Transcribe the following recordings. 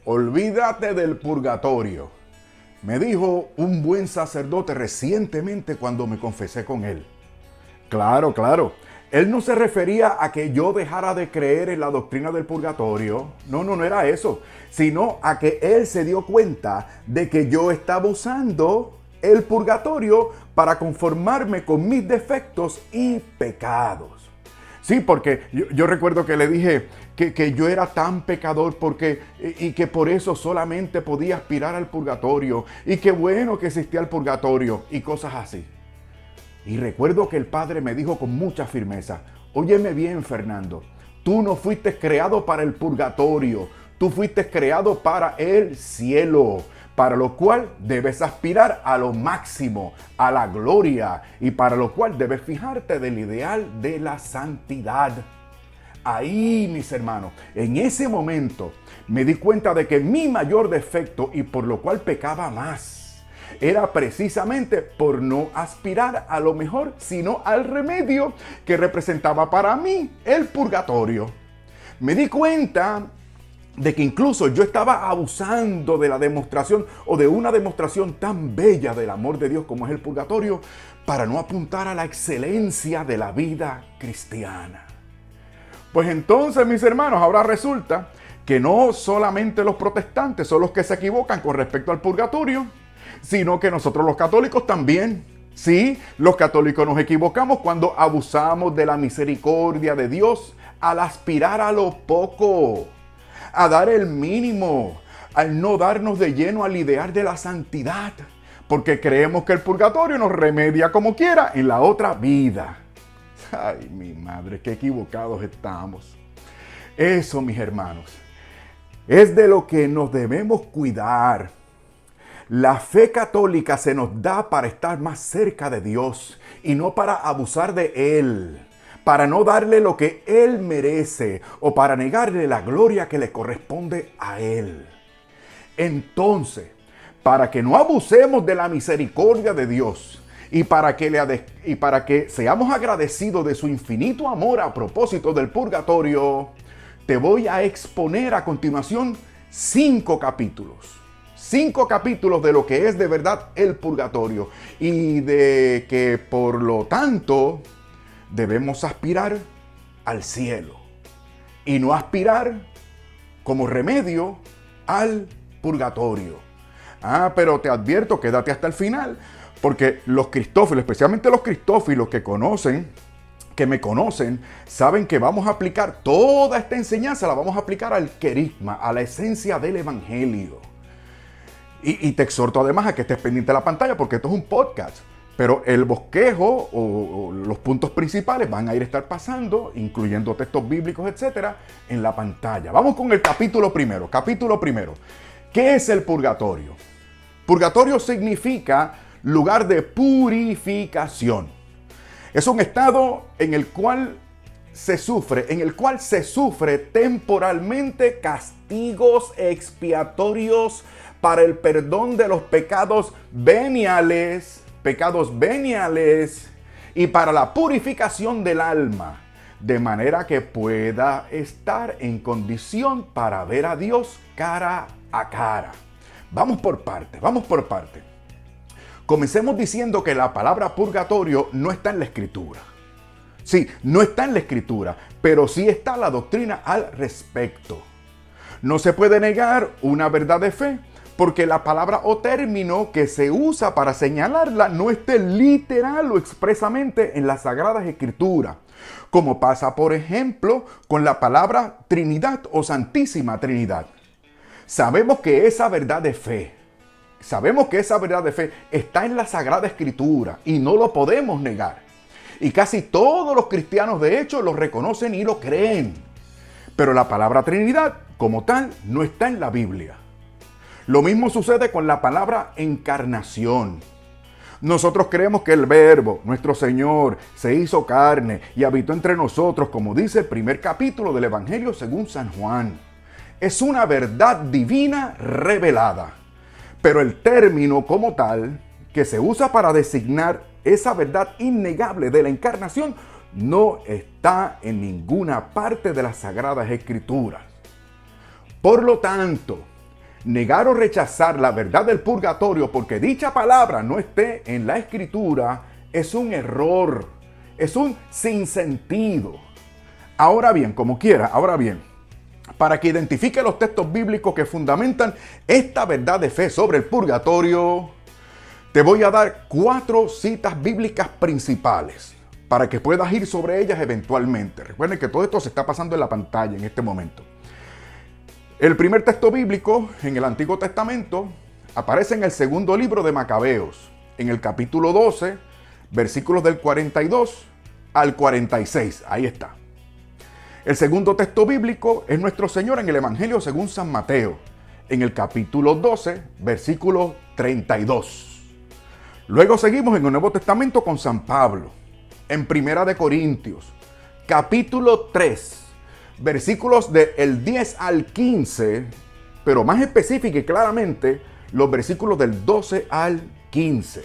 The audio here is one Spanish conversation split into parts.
Olvídate del purgatorio, me dijo un buen sacerdote recientemente cuando me confesé con él. Claro. Él no se refería a que yo dejara de creer en la doctrina del purgatorio. No era eso. Sino a que él se dio cuenta de que yo estaba usando el purgatorio para conformarme con mis defectos y pecados. Sí, porque yo recuerdo que le dije que yo era tan pecador y que por eso solamente podía aspirar al purgatorio. Y qué bueno que existía el purgatorio y cosas así. Y recuerdo que el Padre me dijo con mucha firmeza, óyeme bien, Fernando, tú no fuiste creado para el purgatorio, tú fuiste creado para el cielo, para lo cual debes aspirar a lo máximo, a la gloria, y para lo cual debes fijarte del ideal de la santidad. Ahí, mis hermanos, en ese momento me di cuenta de que mi mayor defecto y por lo cual pecaba más, era precisamente por no aspirar a lo mejor, sino al remedio que representaba para mí el purgatorio. Me di cuenta de que incluso yo estaba abusando de la demostración o de una demostración tan bella del amor de Dios como es el purgatorio para no apuntar a la excelencia de la vida cristiana. Pues entonces, mis hermanos, ahora resulta que no solamente los protestantes son los que se equivocan con respecto al purgatorio, sino que nosotros los católicos también. Sí, los católicos nos equivocamos cuando abusamos de la misericordia de Dios al aspirar a lo poco, a dar el mínimo, al no darnos de lleno al ideal de la santidad, porque creemos que el purgatorio nos remedia como quiera en la otra vida. Ay, mi madre, qué equivocados estamos. Eso, mis hermanos, es de lo que nos debemos cuidar. La fe católica se nos da para estar más cerca de Dios y no para abusar de Él, para no darle lo que Él merece o para negarle la gloria que le corresponde a Él. Entonces, para que no abusemos de la misericordia de Dios y para que seamos agradecidos de su infinito amor a propósito del purgatorio, te voy a exponer a continuación 5 capítulos. 5 capítulos de lo que es de verdad el purgatorio y de que por lo tanto debemos aspirar al cielo y no aspirar como remedio al purgatorio. Pero te advierto, quédate hasta el final, porque los cristófilos, especialmente los cristófilos que me conocen, saben que vamos a aplicar toda esta enseñanza, la vamos a aplicar al querigma, a la esencia del evangelio. Y te exhorto además a que estés pendiente de la pantalla porque esto es un podcast. Pero el bosquejo o los puntos principales van a estar pasando, incluyendo textos bíblicos, etcétera, en la pantalla. Vamos con el capítulo primero. Capítulo primero. ¿Qué es el purgatorio? Purgatorio significa lugar de purificación. Es un estado en el cual se sufre temporalmente castigos expiatorios para el perdón de los pecados veniales y para la purificación del alma, de manera que pueda estar en condición para ver a Dios cara a cara. Vamos por parte. Comencemos diciendo que la palabra purgatorio no está en la Escritura. Sí, no está en la Escritura, pero sí está la doctrina al respecto. No se puede negar una verdad de fe, porque la palabra o término que se usa para señalarla no esté literal o expresamente en las Sagradas Escrituras, como pasa, por ejemplo, con la palabra Trinidad o Santísima Trinidad. Sabemos que esa verdad de fe está en la Sagrada Escritura y no lo podemos negar. Y casi todos los cristianos, de hecho, lo reconocen y lo creen. Pero la palabra Trinidad, como tal, no está en la Biblia. Lo mismo sucede con la palabra encarnación. Nosotros creemos que el Verbo, nuestro Señor, se hizo carne y habitó entre nosotros, como dice el primer capítulo del Evangelio según San Juan. Es una verdad divina revelada. Pero el término como tal, que se usa para designar esa verdad innegable de la encarnación, no está en ninguna parte de las Sagradas Escrituras. Por lo tanto, negar o rechazar la verdad del purgatorio porque dicha palabra no esté en la Escritura es un error, es un sinsentido. Ahora bien, como quiera, para que identifique los textos bíblicos que fundamentan esta verdad de fe sobre el purgatorio, te voy a dar 4 citas bíblicas principales para que puedas ir sobre ellas eventualmente. Recuerden que todo esto se está pasando en la pantalla en este momento. El primer texto bíblico en el Antiguo Testamento aparece en el segundo libro de Macabeos, en el capítulo 12, versículos del 42 al 46. Ahí está. El segundo texto bíblico es nuestro Señor en el Evangelio según San Mateo, en el capítulo 12, versículo 32. Luego seguimos en el Nuevo Testamento con San Pablo, en Primera de Corintios, capítulo 3, versículos del 10 al 15, pero más específico y claramente los versículos del 12 al 15.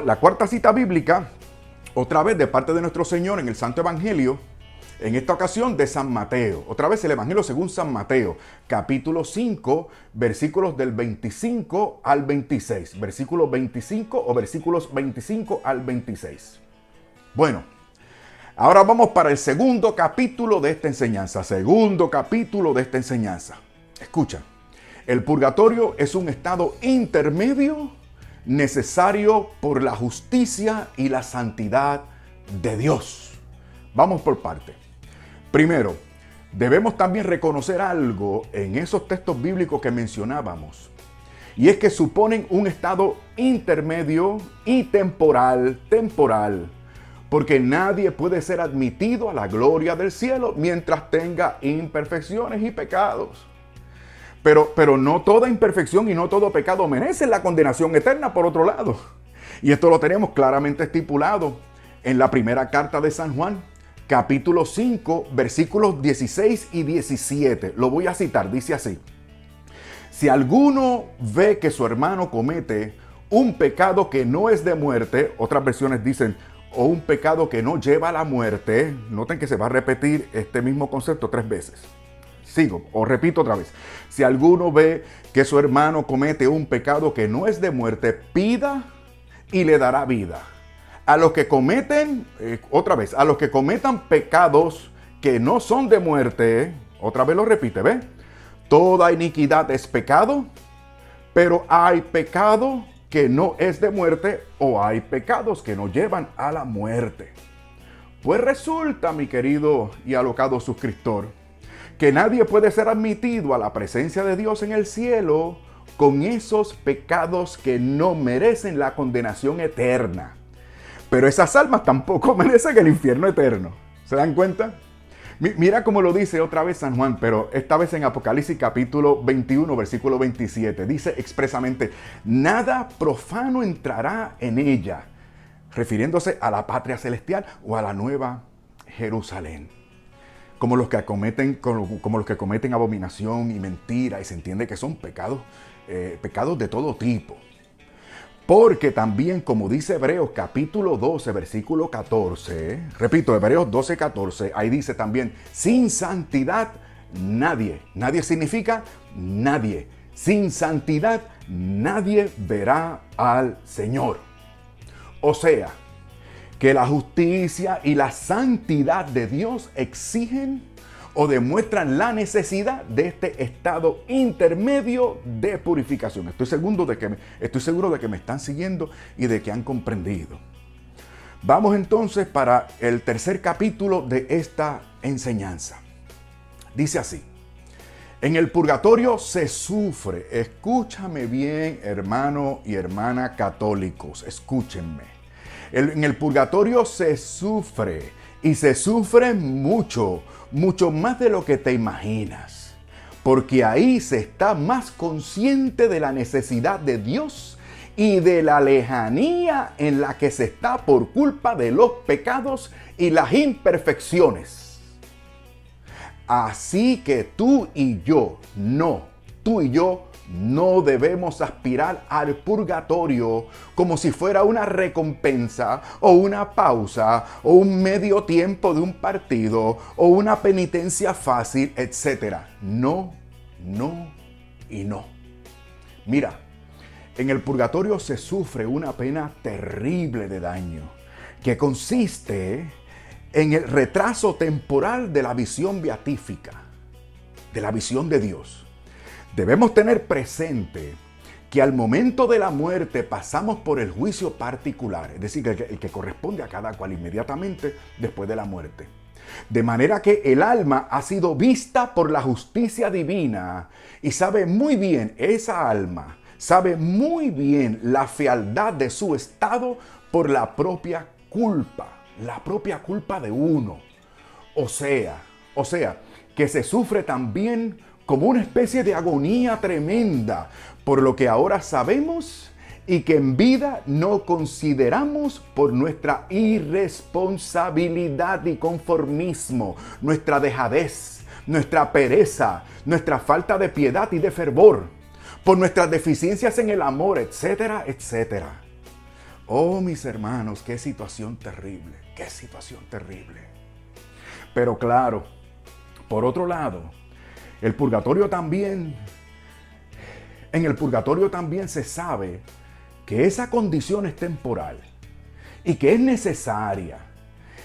La cuarta cita bíblica, otra vez de parte de nuestro Señor en el Santo Evangelio, en esta ocasión de San Mateo, otra vez el Evangelio según San Mateo, capítulo 5, versículos del 25 al 26, versículos 25 o versículos 25 al 26. Bueno, ahora vamos para el segundo capítulo de esta enseñanza, Escucha, el purgatorio es un estado intermedio necesario por la justicia y la santidad de Dios. Vamos por parte. Primero, debemos también reconocer algo en esos textos bíblicos que mencionábamos, y es que suponen un estado intermedio y temporal, porque nadie puede ser admitido a la gloria del cielo mientras tenga imperfecciones y pecados. Pero no toda imperfección y no todo pecado merece la condenación eterna, por otro lado. Y esto lo tenemos claramente estipulado en la primera carta de San Juan, capítulo 5, versículos 16 y 17. Lo voy a citar, dice así: si alguno ve que su hermano comete un pecado que no es de muerte, otras versiones dicen, o un pecado que no lleva a la muerte, noten que se va a repetir este mismo concepto 3 veces. Sigo, o repito otra vez. Si alguno ve que su hermano comete un pecado que no es de muerte, pida y le dará vida. A los que cometen, a los que cometan pecados que no son de muerte, otra vez lo repite, ¿ve? Toda iniquidad es pecado, pero hay pecado que no es de muerte o hay pecados que no llevan a la muerte. Pues resulta, mi querido y alocado suscriptor, que nadie puede ser admitido a la presencia de Dios en el cielo con esos pecados que no merecen la condenación eterna. Pero esas almas tampoco merecen el infierno eterno. ¿Se dan cuenta? Mira cómo lo dice otra vez San Juan, pero esta vez en Apocalipsis capítulo 21, versículo 27. Dice expresamente, nada profano entrará en ella, refiriéndose a la patria celestial o a la nueva Jerusalén. Como los que cometen abominación y mentira, y se entiende que son pecados de todo tipo. Porque también, como dice Hebreos capítulo 12, versículo 14, repito, Hebreos 12, 14, ahí dice también, sin santidad nadie significa nadie, sin santidad nadie verá al Señor. O sea, que la justicia y la santidad de Dios exigen o demuestran la necesidad de este estado intermedio de purificación. Estoy seguro de que me están siguiendo y de que han comprendido. Vamos entonces para el tercer capítulo de esta enseñanza. Dice así: en el purgatorio se sufre. Escúchame bien, hermano y hermana católicos, escúchenme. En el purgatorio se sufre, y se sufre mucho más de lo que te imaginas, porque ahí se está más consciente de la necesidad de Dios y de la lejanía en la que se está por culpa de los pecados y las imperfecciones. Así que tú y yo no debemos aspirar al purgatorio como si fuera una recompensa o una pausa o un medio tiempo de un partido o una penitencia fácil, etc. No. no y no. Mira, en el purgatorio se sufre una pena terrible de daño, que consiste en el retraso temporal de la visión beatífica, de la visión de Dios. Debemos tener presente que al momento de la muerte pasamos por el juicio particular, es decir, el que corresponde a cada cual inmediatamente después de la muerte. De manera que el alma ha sido vista por la justicia divina y sabe muy bien, esa alma sabe muy bien la fealdad de su estado por la propia culpa de uno. O sea, que se sufre también como una especie de agonía tremenda por lo que ahora sabemos y que en vida no consideramos por nuestra irresponsabilidad y conformismo, nuestra dejadez, nuestra pereza, nuestra falta de piedad y de fervor, por nuestras deficiencias en el amor, etcétera, etcétera. Oh, mis hermanos, qué situación terrible, qué situación terrible. Pero claro, por otro lado, en el purgatorio también se sabe que esa condición es temporal y que es necesaria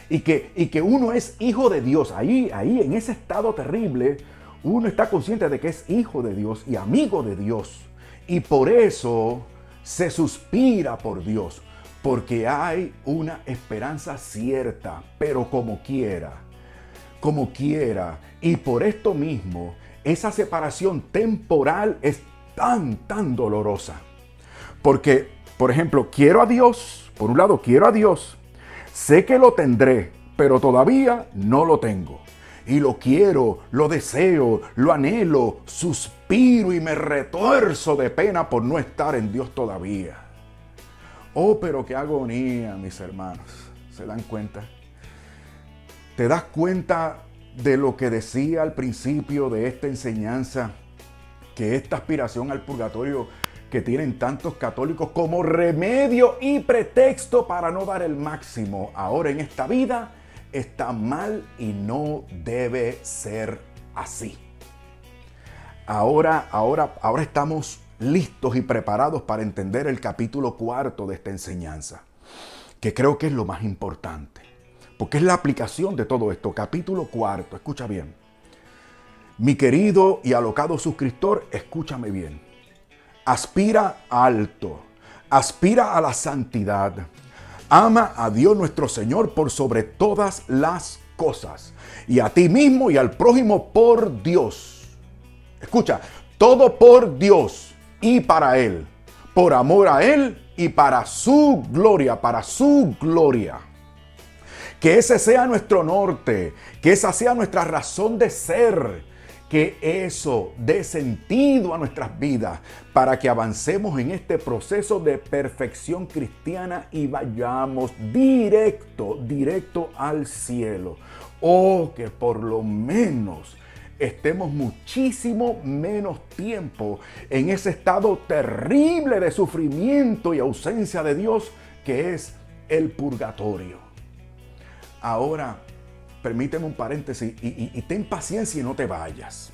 y que uno es hijo de Dios. Ahí en ese estado terrible, uno está consciente de que es hijo de Dios y amigo de Dios. Y por eso se suspira por Dios, porque hay una esperanza cierta, pero como quiera. Y por esto mismo, esa separación temporal es tan dolorosa. Porque, por ejemplo, quiero a Dios, por un lado quiero a Dios, sé que lo tendré, pero todavía no lo tengo. Y lo quiero, lo deseo, lo anhelo, suspiro y me retuerzo de pena por no estar en Dios todavía. Oh, pero qué agonía, mis hermanos. ¿Se dan cuenta? ¿Te das cuenta de lo que decía al principio de esta enseñanza? Que esta aspiración al purgatorio que tienen tantos católicos como remedio y pretexto para no dar el máximo ahora en esta vida está mal y no debe ser así. Ahora estamos listos y preparados para entender el capítulo 4 de esta enseñanza, que creo que es lo más importante, porque es la aplicación de todo esto. Capítulo 4, escucha bien. Mi querido y alocado suscriptor, escúchame bien. Aspira alto, aspira a la santidad. Ama a Dios nuestro Señor por sobre todas las cosas y a ti mismo y al prójimo por Dios. Escucha, todo por Dios y para Él, por amor a Él y para su gloria, Que ese sea nuestro norte, que esa sea nuestra razón de ser, que eso dé sentido a nuestras vidas para que avancemos en este proceso de perfección cristiana y vayamos directo al cielo. O que por lo menos estemos muchísimo menos tiempo en ese estado terrible de sufrimiento y ausencia de Dios que es el purgatorio. Ahora, permíteme un paréntesis y ten paciencia y no te vayas.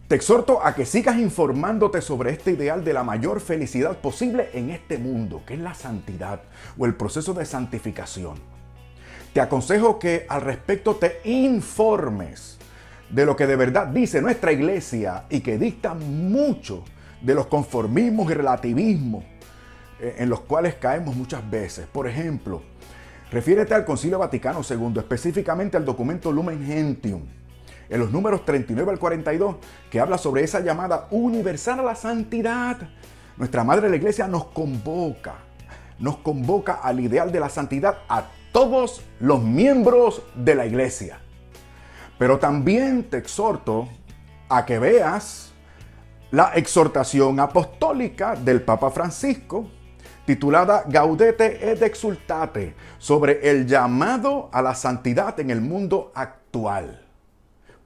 Te exhorto a que sigas informándote sobre este ideal de la mayor felicidad posible en este mundo, que es la santidad o el proceso de santificación. Te aconsejo que al respecto te informes de lo que de verdad dice nuestra iglesia y que dista mucho de los conformismos y relativismos en los cuales caemos muchas veces. Por ejemplo, refiérete al Concilio Vaticano II, específicamente al documento Lumen Gentium, en los números 39 al 42, que habla sobre esa llamada universal a la santidad. Nuestra Madre la Iglesia nos convoca al ideal de la santidad a todos los miembros de la Iglesia. Pero también te exhorto a que veas la exhortación apostólica del Papa Francisco, titulada Gaudete et Exsultate, sobre el llamado a la santidad en el mundo actual.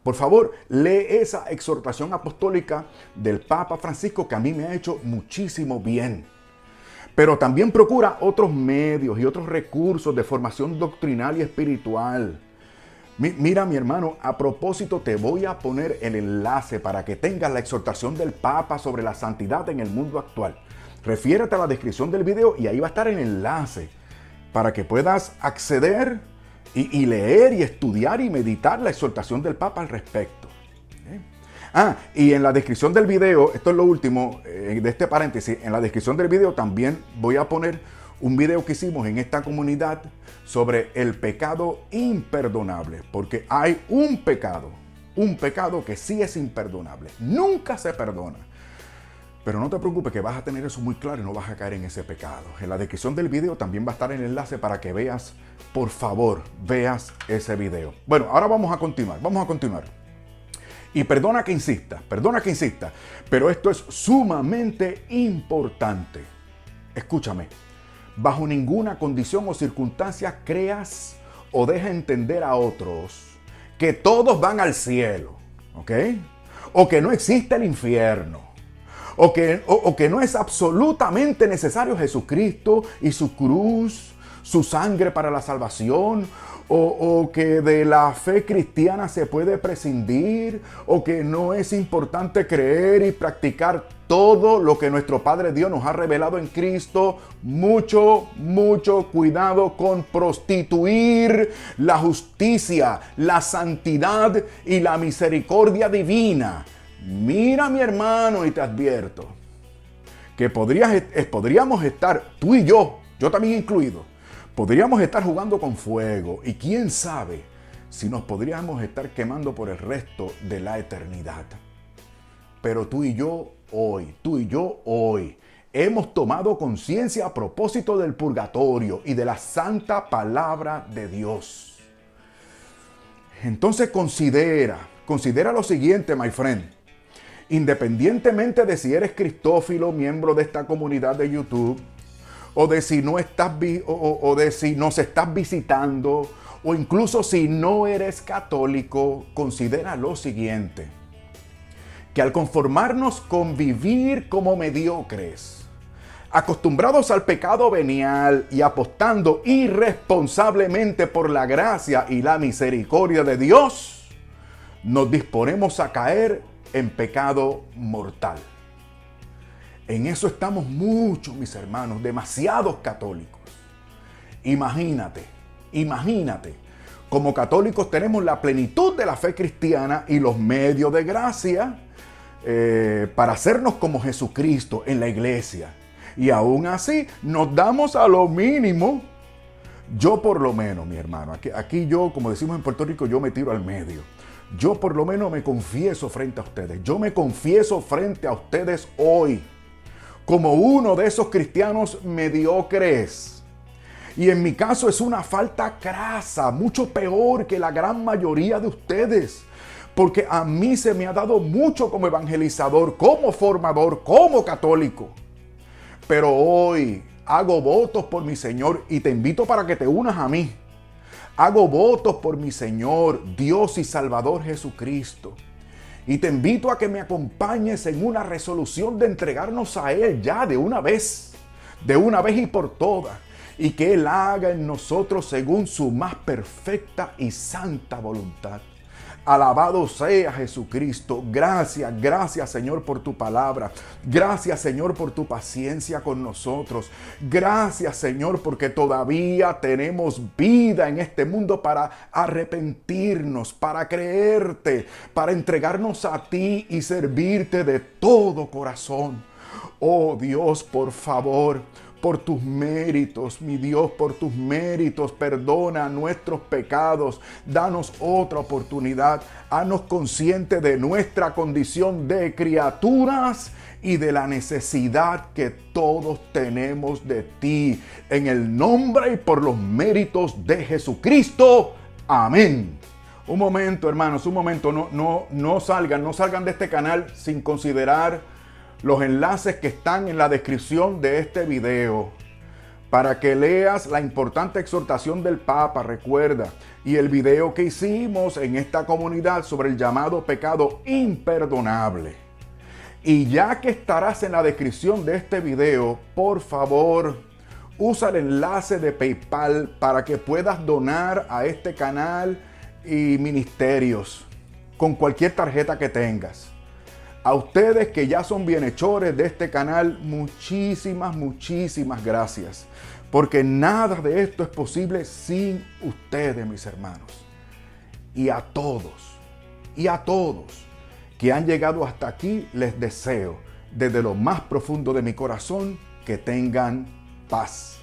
Por favor, lee esa exhortación apostólica del Papa Francisco que a mí me ha hecho muchísimo bien. Pero también procura otros medios y otros recursos de formación doctrinal y espiritual Mira, mi hermano, a propósito te voy a poner el enlace para que tengas la exhortación del Papa sobre la santidad en el mundo actual. Refiérete a la descripción del video y ahí va a estar el enlace para que puedas acceder y leer y estudiar y meditar la exhortación del Papa al respecto. Y en la descripción del video, esto es lo último de este paréntesis, en la descripción del video también voy a poner un video que hicimos en esta comunidad sobre el pecado imperdonable, porque hay un pecado que sí es imperdonable, nunca se perdona. Pero no te preocupes que vas a tener eso muy claro y no vas a caer en ese pecado. En la descripción del video también va a estar el enlace para que veas, por favor, veas ese video. Bueno, ahora vamos a continuar. Y perdona que insista, pero esto es sumamente importante. Escúchame, bajo ninguna condición o circunstancia creas o deja entender a otros que todos van al cielo, ¿ok? O que no existe el infierno. O que no es absolutamente necesario Jesucristo y su cruz, su sangre para la salvación, o que de la fe cristiana se puede prescindir, o que no es importante creer y practicar todo lo que nuestro Padre Dios nos ha revelado en Cristo. Mucho cuidado con prostituir la justicia, la santidad y la misericordia divina. Mira, mi hermano, y te advierto que podríamos estar, tú y yo también incluido, podríamos estar jugando con fuego y quién sabe si nos podríamos estar quemando por el resto de la eternidad. Pero tú y yo hoy hemos tomado conciencia a propósito del purgatorio y de la santa palabra de Dios. Entonces considera lo siguiente, my friend. Independientemente de si eres cristófilo, miembro de esta comunidad de YouTube, o de si no estás o de si nos estás visitando, o incluso si no eres católico, considera lo siguiente: que al conformarnos con vivir como mediocres, acostumbrados al pecado venial y apostando irresponsablemente por la gracia y la misericordia de Dios, nos disponemos a caer en pecado mortal. En eso estamos muchos, mis hermanos, demasiados católicos. Imagínate, como católicos tenemos la plenitud de la fe cristiana y los medios de gracia para hacernos como Jesucristo en la iglesia. Y aún así nos damos a lo mínimo. Yo por lo menos, mi hermano, aquí yo, como decimos en Puerto Rico, yo me tiro al medio. Yo por lo menos me confieso frente a ustedes. Yo me confieso frente a ustedes hoy como uno de esos cristianos mediocres. Y en mi caso es una falta crasa, mucho peor que la gran mayoría de ustedes. Porque a mí se me ha dado mucho como evangelizador, como formador, como católico. Pero hoy hago votos por mi Señor y te invito para que te unas a mí. Hago votos por mi Señor, Dios y Salvador Jesucristo. Y te invito a que me acompañes en una resolución de entregarnos a Él ya de una vez y por todas. Y que Él haga en nosotros según su más perfecta y santa voluntad. Alabado sea Jesucristo. Gracias Señor por tu palabra. Gracias Señor por tu paciencia con nosotros. Gracias Señor porque todavía tenemos vida en este mundo para arrepentirnos, para creerte, para entregarnos a ti y servirte de todo corazón. Oh Dios, por favor, por tus méritos, mi Dios, por tus méritos, perdona nuestros pecados, danos otra oportunidad, haznos conscientes de nuestra condición de criaturas y de la necesidad que todos tenemos de ti, en el nombre y por los méritos de Jesucristo. Amén. Un momento, hermanos, no salgan de este canal sin considerar los enlaces que están en la descripción de este video para que leas la importante exhortación del Papa, recuerda, y el video que hicimos en esta comunidad sobre el llamado pecado imperdonable. Y ya que estarás en la descripción de este video, por favor, usa el enlace de PayPal para que puedas donar a este canal y ministerios con cualquier tarjeta que tengas. A ustedes que ya son bienhechores de este canal, muchísimas gracias. Porque nada de esto es posible sin ustedes, mis hermanos. Y a todos que han llegado hasta aquí, les deseo desde lo más profundo de mi corazón que tengan paz.